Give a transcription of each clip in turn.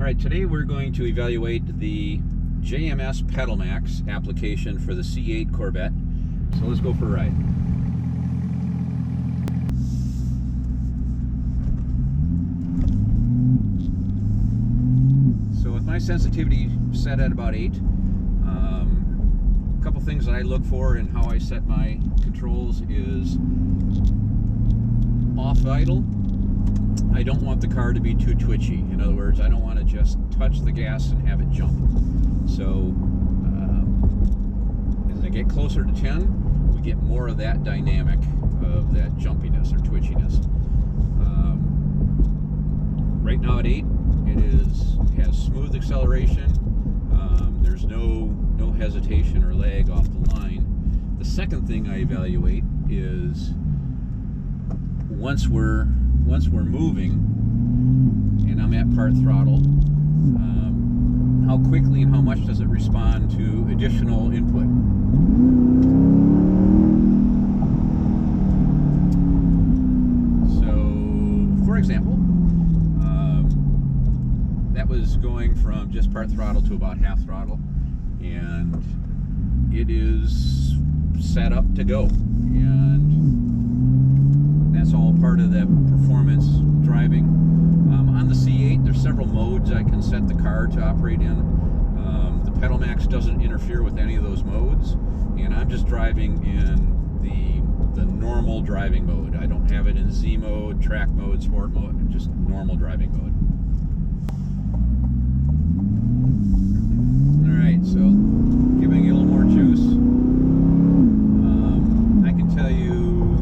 Alright, today we're going to evaluate the JMS PedalMAX application for the C8 Corvette. So let's go for a ride. So with my sensitivity set at about 8, a couple things that I look for in how I set my controls is off idle. I don't want the car to be too twitchy. In other words, I don't want to just touch the gas and have it jump. So as I get closer to 10, we get more of that dynamic of that jumpiness or twitchiness. Right now at 8, it has smooth acceleration. There's no hesitation or lag off the line. The second thing I evaluate is once we're moving and I'm at part throttle, how quickly and how much does it respond to additional input? So, for example, that was going from just part throttle to about half throttle, and it is set up to go, and that's all part of that performance driving. On the C8, there's several modes I can set the car to operate in. The PedalMAX doesn't interfere with any of those modes, and I'm just driving in the normal driving mode. I don't have it in Z mode, track mode, sport mode, just normal driving mode. Alright, so giving it a little more juice. I can tell you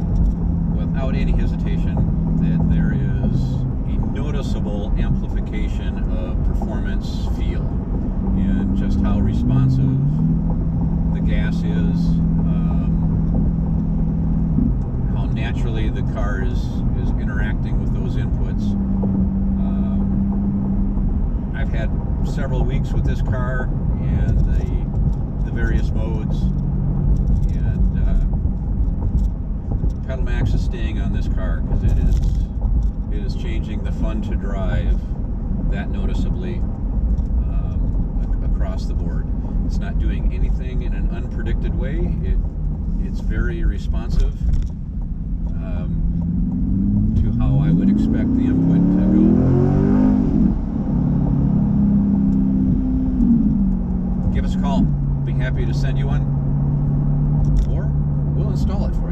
without any hesitation that there is a noticeable amplification of performance feel and just how responsive the gas is, how naturally the car is interacting with those inputs. I've had several weeks with this car and the various modes, and PedalMAX is staying on this car because it is changing the fun to drive that noticeably across the board. It's not doing anything in an unpredicted way. It's very responsive to how I would expect the input to go. Give us a call. Be happy to send you one, or we'll install it for you.